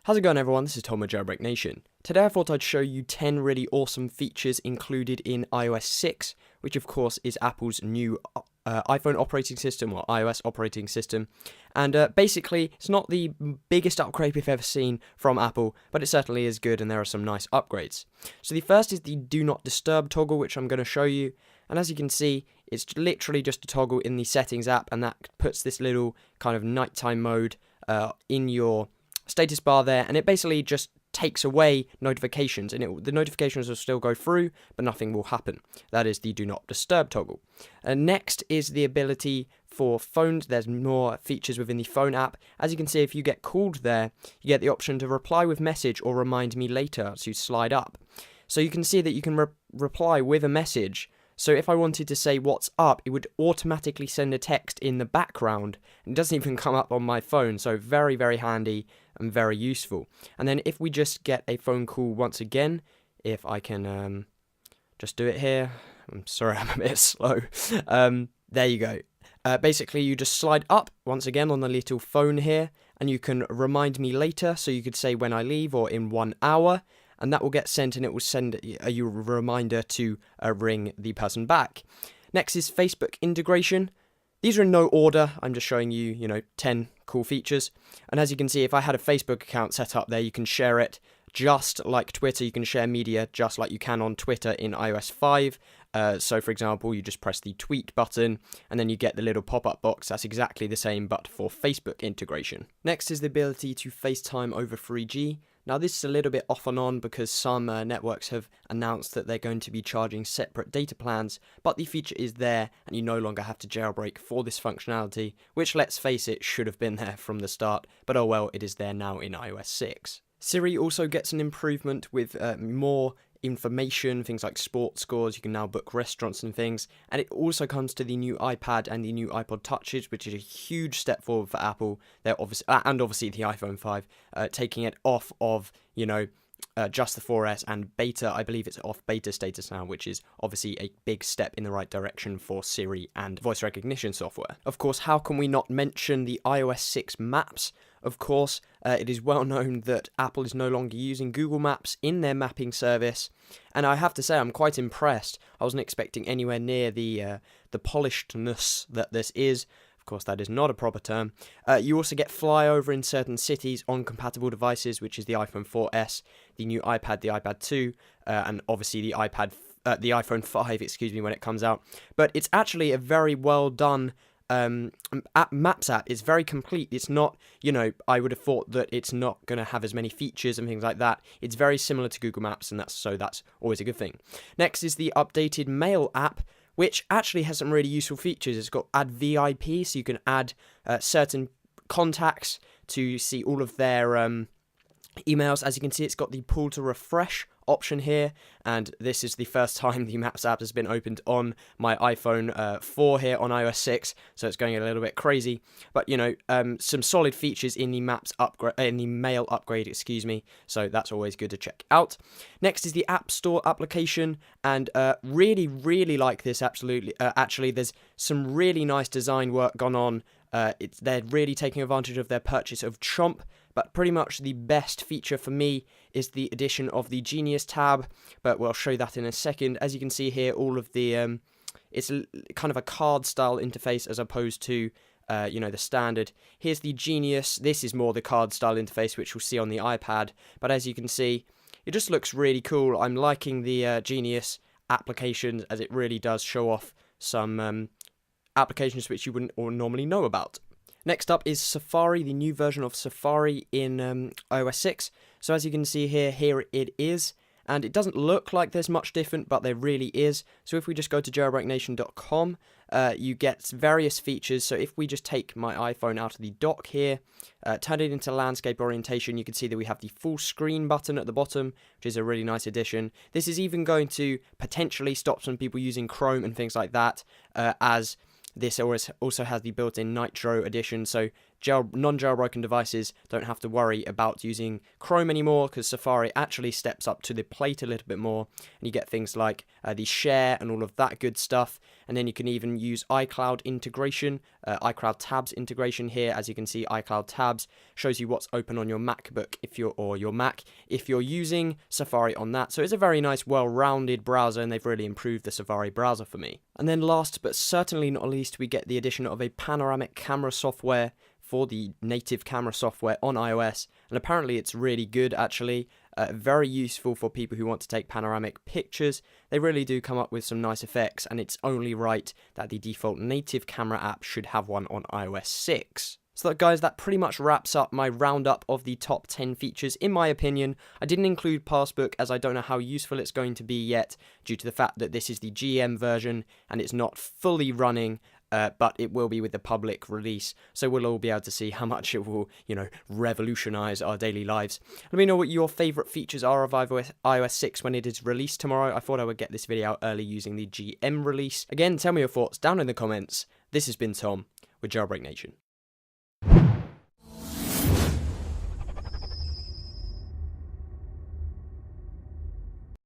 How's it going, everyone? This is Tom with Jailbreak Nation. Today I thought I'd show you 10 really awesome features included in iOS 6, which of course is Apple's new iPhone operating system, or iOS operating system. And basically, it's not the biggest upgrade we've ever seen from Apple, but it certainly is good, and there are some nice upgrades. So the first is the Do Not Disturb toggle, which I'm going to show you. And as you can see, it's literally just a toggle in the Settings app, and that puts this little kind of nighttime mode in your status bar there, and it basically just takes away notifications, and the notifications will still go through, but nothing will happen. That is the Do Not Disturb toggle. Next is the ability for phones. There's more features within the phone app. As you can see, if you get called there, you get the option to reply with message or remind me later, to slide up. So you can see that you can reply with a message. So if I wanted to say what's up, it would automatically send a text in the background. It doesn't even come up on my phone, so very, very handy and very useful. And then if we just get a phone call once again, if I can just do it here. I'm sorry, I'm a bit slow. There you go. Basically, you just slide up once again on the little phone here, and you can remind me later. So you could say when I leave or in 1 hour. And that will get sent, and it will send you a reminder to ring the person back. Next is Facebook integration. These are in no order. I'm just showing you, 10 cool features. And as you can see, if I had a Facebook account set up there, you can share it just like Twitter. You can share media just like you can on Twitter in iOS 5. So, for example, you just press the tweet button, and then you get the little pop-up box. That's exactly the same, but for Facebook integration. Next is the ability to FaceTime over 3G. Now, this is a little bit off and on because some networks have announced that they're going to be charging separate data plans, but the feature is there, and you no longer have to jailbreak for this functionality, which, let's face it, should have been there from the start, but oh well, it is there now in iOS 6. Siri also gets an improvement with more information, things like sports scores. You can now book restaurants and things, and it also comes to the new iPad and the new iPod touches, which is a huge step forward for Apple. They're obviously the iPhone 5, taking it off of just the 4S and beta. I believe it's off beta status now, which is obviously a big step in the right direction for Siri and voice recognition software. Of course, how can we not mention the iOS 6 maps? Of course, it is well known that Apple is no longer using Google Maps in their mapping service, and I have to say I'm quite impressed. I wasn't expecting anywhere near the polishedness that this is. Of course, that is not a proper term. You also get flyover in certain cities on compatible devices, which is the iPhone 4S, the new iPad, the iPad 2, and obviously the iPhone 5, when it comes out. But it's actually a very well done Maps app. Is very complete. It's not, I would have thought that it's not going to have as many features and things like that. It's very similar to Google Maps, and that's always a good thing. Next is the updated Mail app, which actually has some really useful features. It's got Add VIP, so you can add certain contacts to see all of their emails. As you can see, it's got the pull to refresh option here, and this is the first time the Maps app has been opened on my iPhone 4 here on iOS 6, so it's going a little bit crazy. But some solid features in the Mail upgrade, so that's always good to check out. Next is the App Store application, and really like this. Absolutely, actually, there's some really nice design work gone on. They're really taking advantage of their purchase of Chomp, but pretty much the best feature for me is the addition of the Genius tab, but we'll show that in a second. As you can see here, all of the, it's kind of a card style interface as opposed to, the standard. Here's the Genius. This is more the card style interface, which we'll see on the iPad, but as you can see, it just looks really cool. I'm liking the Genius applications, as it really does show off some applications which you wouldn't normally know about. Next up is Safari, the new version of Safari in iOS 6. So as you can see here it is, and it doesn't look like there's much different, but there really is. So if we just go to jailbreaknation.com, you get various features. So if we just take my iPhone out of the dock here, turn it into landscape orientation, you can see that we have the full screen button at the bottom, which is a really nice addition. This is even going to potentially stop some people using Chrome and things like that, as this also has the built-in Nitro edition, so non-jailbroken devices don't have to worry about using Chrome anymore, because Safari actually steps up to the plate a little bit more, and you get things like the share and all of that good stuff. And then you can even use iCloud integration, iCloud tabs integration here. As you can see, iCloud tabs shows you what's open on your MacBook or your Mac if you're using Safari on that. So it's a very nice, well-rounded browser, and they've really improved the Safari browser for me. And then last but certainly not least, we get the addition of a panoramic camera software for the native camera software on iOS, and apparently it's really good actually. Very useful for people who want to take panoramic pictures. They really do come up with some nice effects, and it's only right that the default native camera app should have one on iOS 6. So guys, that pretty much wraps up my roundup of the top 10 features in my opinion. I didn't include Passbook as I don't know how useful it's going to be yet, due to the fact that this is the GM version and it's not fully running. But it will be with the public release, so we'll all be able to see how much it will, revolutionize our daily lives. Let me know what your favorite features are of iOS 6 when it is released tomorrow. I thought I would get this video out early using the GM release. Again, tell me your thoughts down in the comments. This has been Tom with Jailbreak Nation.